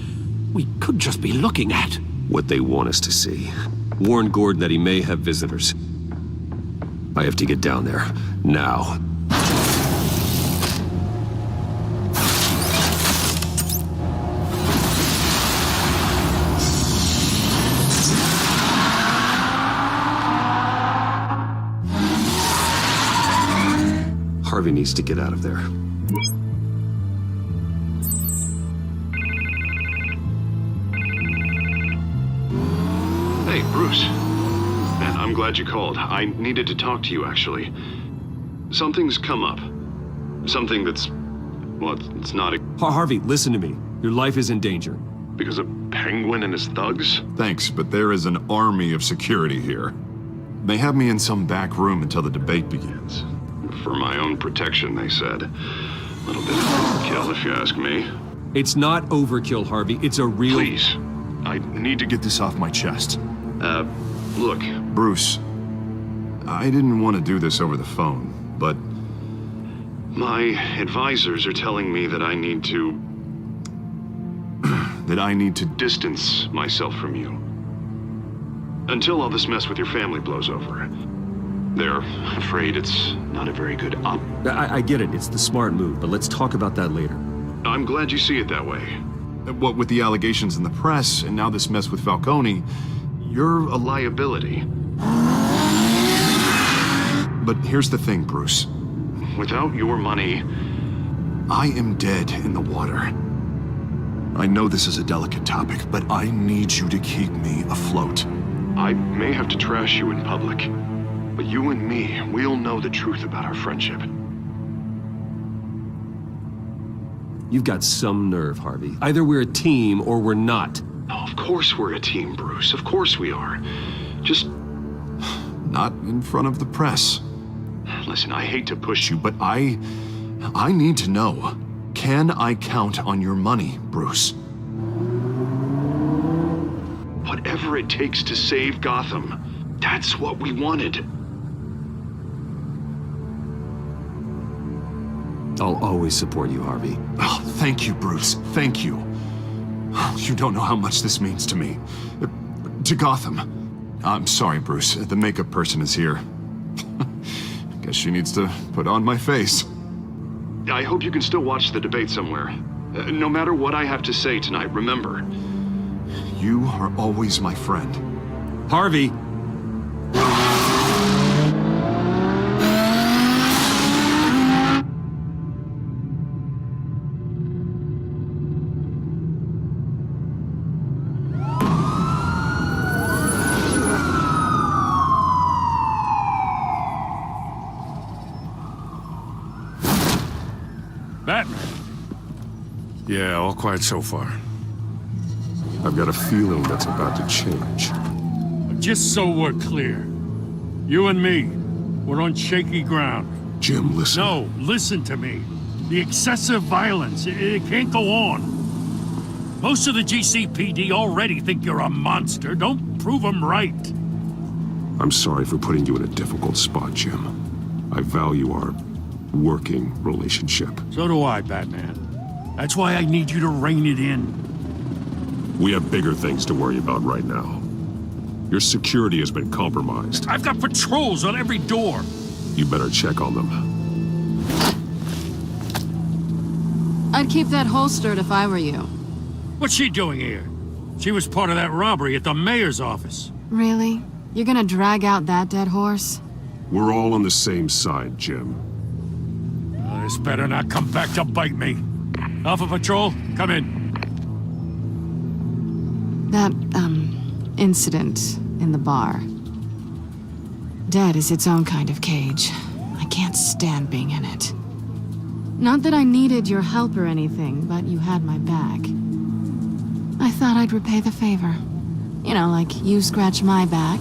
F: We could just be looking at
G: what they want us to see. Warn Gordon that he may have visitors. I have to get down there. Now. Harvey needs to get out of there.
B: Hey, Bruce. Man, I'm glad you called. I needed to talk to you, actually. Something's come up. Something that's... well, it's not a...
G: Harvey, listen to me. Your life is in danger.
B: Because of Penguin and his thugs? Thanks, but there is an army of security here. They have me in some back room until the debate begins. For my own protection, they said. A little bit of overkill, if you ask me.
G: It's not overkill, Harvey. It's a real...
B: Please. I need to get this off my chest. Look. Bruce, I didn't want to do this over the phone, but... my advisors are telling me that I need to... that I need to distance myself from you. Until all this mess with your family blows over. They're afraid it's not a very good
G: I get it. It's the smart move, but let's talk about that later.
B: I'm glad you see it that way. What with the allegations in the press, and now this mess with Falcone, you're a liability. But here's the thing, Bruce. Without your money, I am dead in the water. I know this is a delicate topic, but I need you to keep me afloat. I may have to trash you in public, but you and me, we'll know the truth about our friendship.
G: You've got some nerve, Harvey. Either we're a team or we're not.
B: Oh, of course we're a team, Bruce. Of course we are. Just... not in front of the press. Listen, I hate to push you, but I need to know. Can I count on your money, Bruce? Whatever it takes to save Gotham. That's what we wanted.
G: I'll always support you, Harvey.
B: Oh, thank you, Bruce. Thank you. You don't know how much this means to me. To Gotham. I'm sorry, Bruce. The makeup person is here. Guess she needs to put on my face. I hope you can still watch the debate somewhere. No matter what I have to say tonight, remember, you are always my friend.
G: Harvey!
D: Batman. Yeah, all quiet so far.
G: I've got a feeling that's about to change.
D: Just so we're clear, you and me, we're on shaky ground.
B: Jim, listen.
D: No, listen to me. The excessive violence, it can't go on. Most of the GCPD already think you're a monster. Don't prove them right.
G: I'm sorry for putting you in a difficult spot, Jim. I value our working relationship.
D: So do I, Batman. That's why I need you to rein it in.
G: We have bigger things to worry about right now. Your security has been compromised.
D: I've got patrols on every door.
G: You better check on them.
M: I'd keep that holstered if I were you.
D: What's she doing here? She was part of that robbery at the mayor's office.
M: Really? You're gonna drag out that dead horse?
G: We're all on the same side, Jim.
D: This better not come back to bite me. Alpha Patrol, come in.
M: That, incident in the bar. Dead is its own kind of cage. I can't stand being in it. Not that I needed your help or anything, but you had my back. I thought I'd repay the favor. You know, like you scratch my back,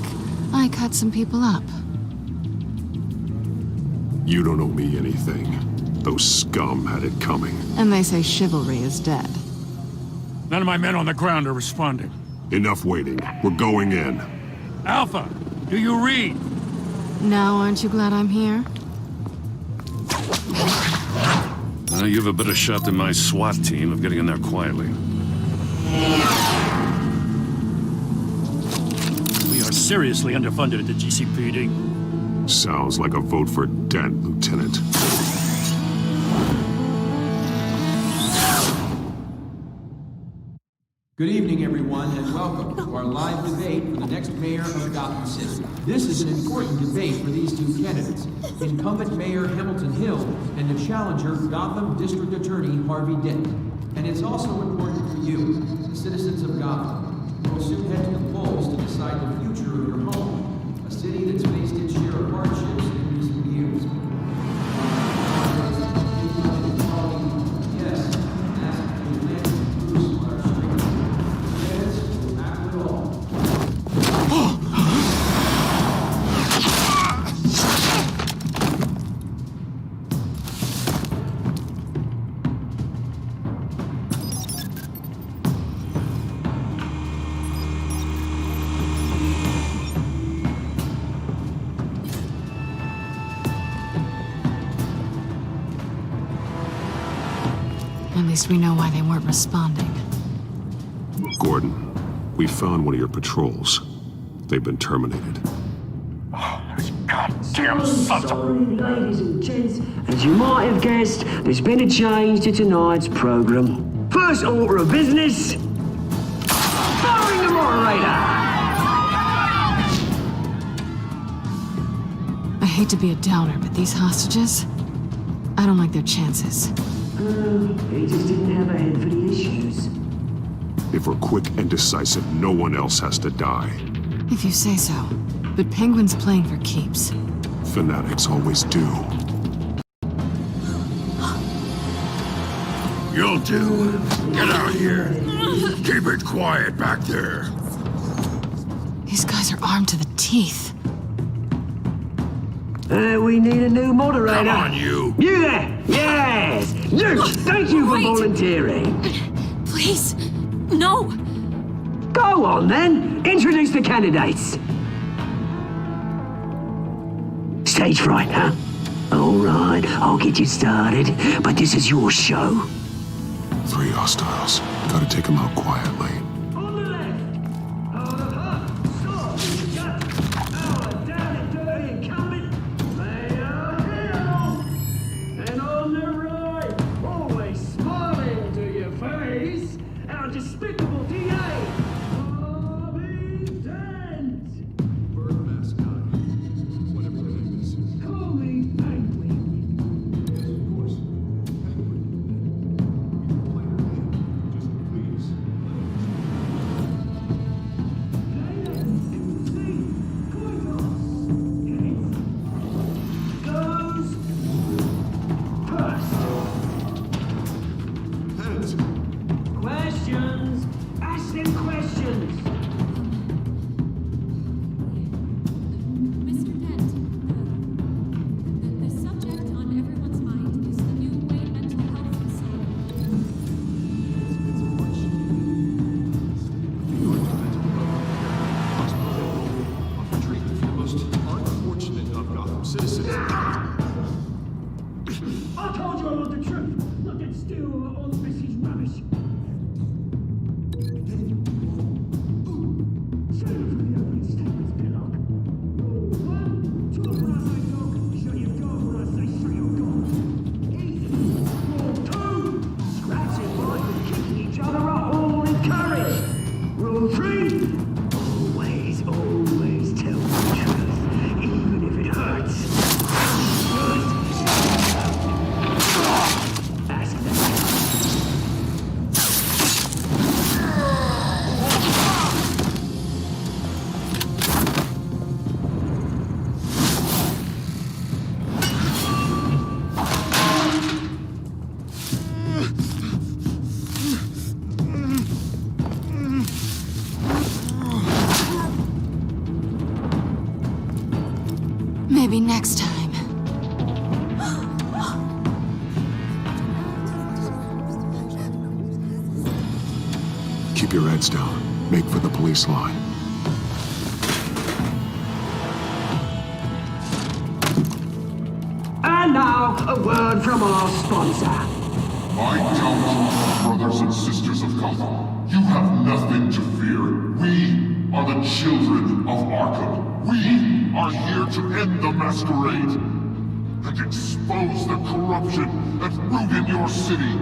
M: I cut some people up.
G: You don't owe me anything. Those scum had it coming.
M: And they say chivalry is dead.
D: None of my men on the ground are responding.
G: Enough waiting. We're going in.
D: Alpha, do you read?
M: Now, aren't you glad I'm here?
D: You have a better shot than my SWAT team of getting in there quietly. We are seriously underfunded at the GCPD.
G: Sounds like a vote for Dent, Lieutenant.
P: Good evening, everyone, and welcome to our live debate for the next mayor of Gotham City. This is an important debate for these two candidates, incumbent Mayor Hamilton Hill and the challenger, Gotham District Attorney Harvey Dent. And it's also important for you, the citizens of Gotham, who will soon head to the polls to decide the future of your home, a city that's faced its share of hardships in recent years. Yes, ask the Atlantic Bruce on our street.
M: At least we know why they weren't responding.
G: Gordon, we found one of your patrols. They've been terminated.
A: Goddamn sorry, ladies and gents. As you might have guessed, there's been a change to tonight's program. First order of business, firing the moderator.
M: I hate to be a downer, but these hostages, I don't like their chances.
A: He just didn't have a head for the issues.
G: If we're quick and decisive, no one else has to die.
M: If you say so. But Penguin's playing for keeps.
G: Fanatics always do.
J: You'll do. Get out here. Keep it quiet back there.
M: These guys are armed to the teeth.
A: We need a new moderator.
J: Come on, you.
A: You there! Yes! You! Thank you for volunteering.
C: Please, no.
A: Go on, then. Introduce the candidates. Stage fright, huh? All right, I'll get you started, but this is your show.
G: 3 hostiles. Gotta take them out quietly.
A: On the left, hard of heart, stop, you got our down and dirty incumbent, Mayor Hill. And on the right, always smiling to your face, our despicable DA, Harvey Dent.
B: Bird mascot. Whatever the name is.
A: Call me Penguin.
B: Yes, of course. Penguin. Just please.
M: Maybe next time.
B: Keep your heads down. Make for the police line.
A: And now, a word from our sponsor.
J: My council, brothers and sisters of Gotham, you have nothing to fear. We are the children of Arkham. We are here to end the masquerade and expose the corruption that ruined your city.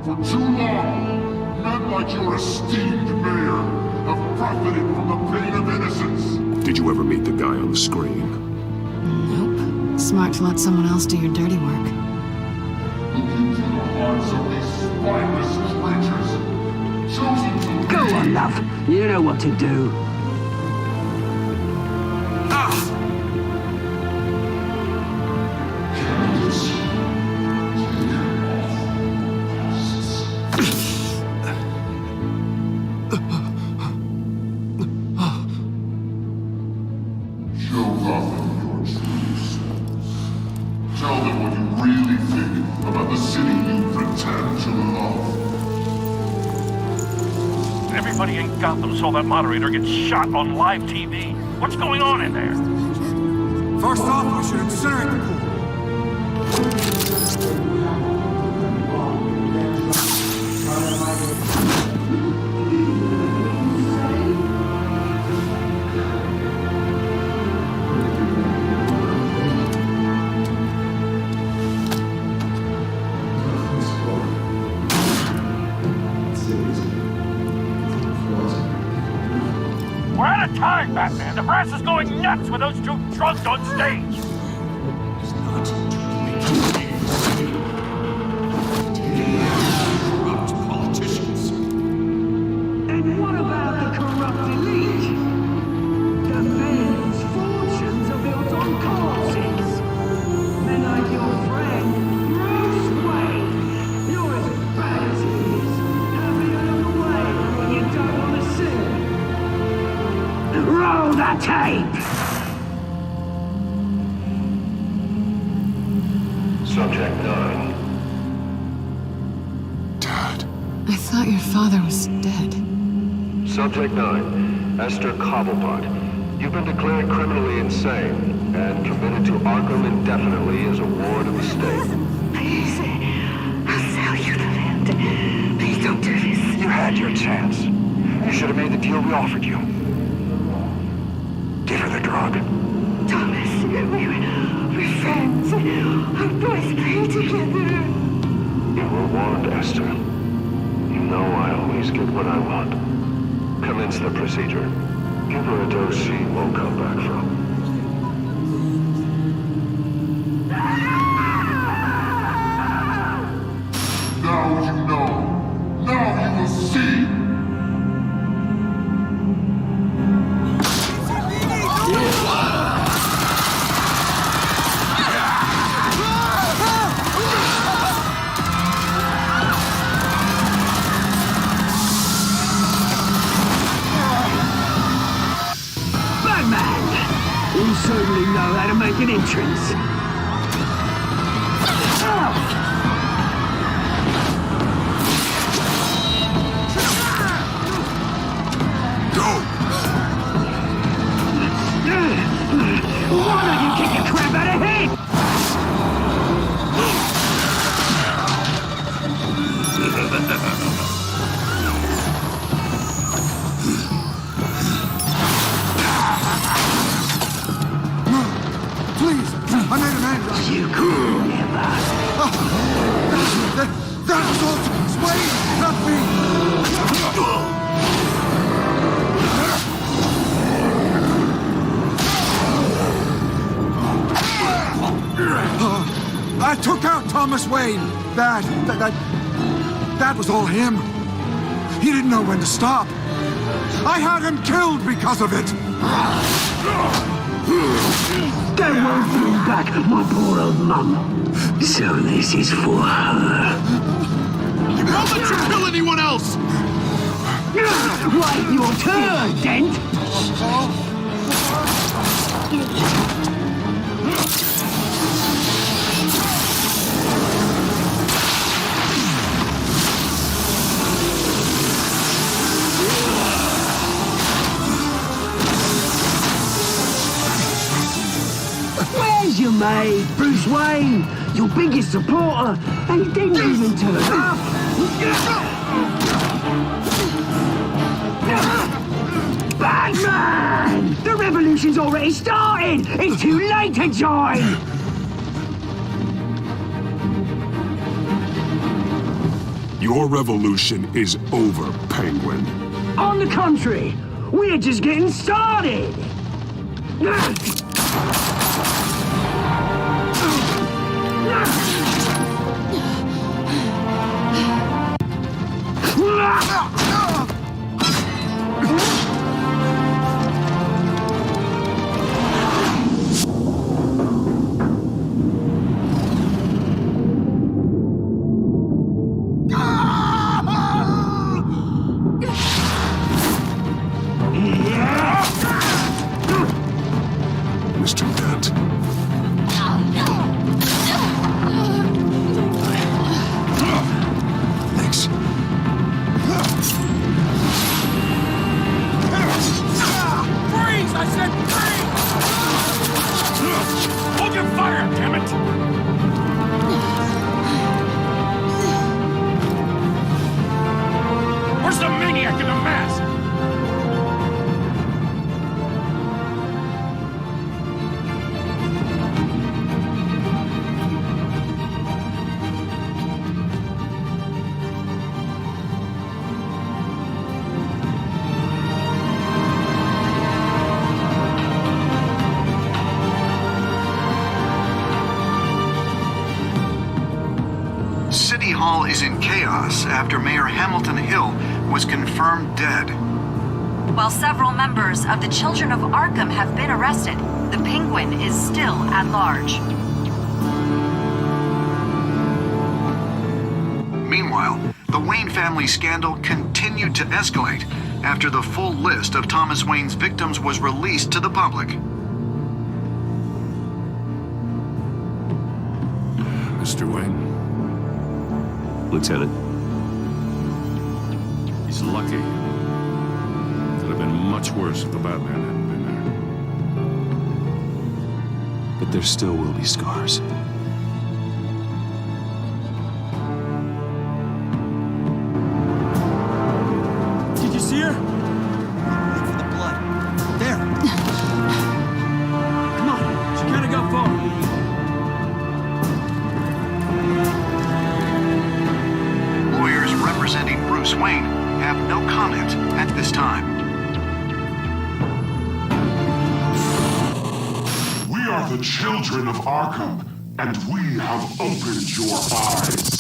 J: For too long, men like your esteemed mayor have profited from the pain of innocence.
B: Did you ever meet the guy on the screen?
M: Nope. Smart to let someone else do your dirty work.
J: Look into the hearts of these spineless creatures, choosing to
A: Go on, love. You know what to do.
Q: Everybody in Gotham saw that moderator get shot on live TV. What's going on in there?
N: First off, we should incinerate the pool.
Q: We're out of time, Batman. The brass is going nuts with those two drunks on stage.
J: Corrupt politicians.
A: And what about the corrupt elite? The men whose fortunes are built on corpses. Men like your friend, Bruce Wayne. You're as bad as he is. Happy to look away when you don't want to see. Roll the tape!
R: Subject 9.
M: I thought your father was dead.
R: Subject 9, Esther Cobblepot. You've been declared criminally insane and committed to Arkham indefinitely as a ward of the state.
A: Please, I'll sell you the land. Please don't do this.
R: You had your chance. You should have made the deal we offered you. Give her the drug.
A: Thomas, we're friends. Our boys play together.
R: You were warned, Esther. You know I always get what I want. Commence the procedure. Give her a dose she won't come back from.
J: Now you know. Now you will see.
A: You certainly know how to make an entrance. Why don't you kick the crap out of him?
N: Please, I made an end.
A: You could never.
N: That was all Wayne, not me. I took out Thomas Wayne. That was all him. He didn't know when to stop. I had him killed because of it.
A: They won't bring back my poor old mum. So this is for her.
J: You won't let you kill anyone else!
A: Wait your turn, Dent! As you may, Bruce Wayne, your biggest supporter, and he didn't even turn up. Batman! The revolution's already started! It's too late to join!
B: Your revolution is over, Penguin.
A: On the contrary, we're just getting started!
B: Mr. Dent. Thanks.
Q: Freeze! I said freeze! Hold your fire, damn it! Where's the maniac in the mask?
O: City Hall is in chaos after Mayor Hamilton Hill was confirmed dead.
L: While several members of the Children of Arkham have been arrested, the Penguin is still at large.
O: Meanwhile, the Wayne family scandal continued to escalate after the full list of Thomas Wayne's victims was released to the public.
D: Mr. Wayne.
G: Lieutenant.
D: He's lucky. Could have been much worse if the Batman hadn't been there.
G: But there still will be scars.
A: Did you see her? Look for the blood. There. Come on, she can't go far.
O: Lawyers representing Bruce Wayne have no comment at this time.
B: We are the children of Arkham, and we have opened your eyes.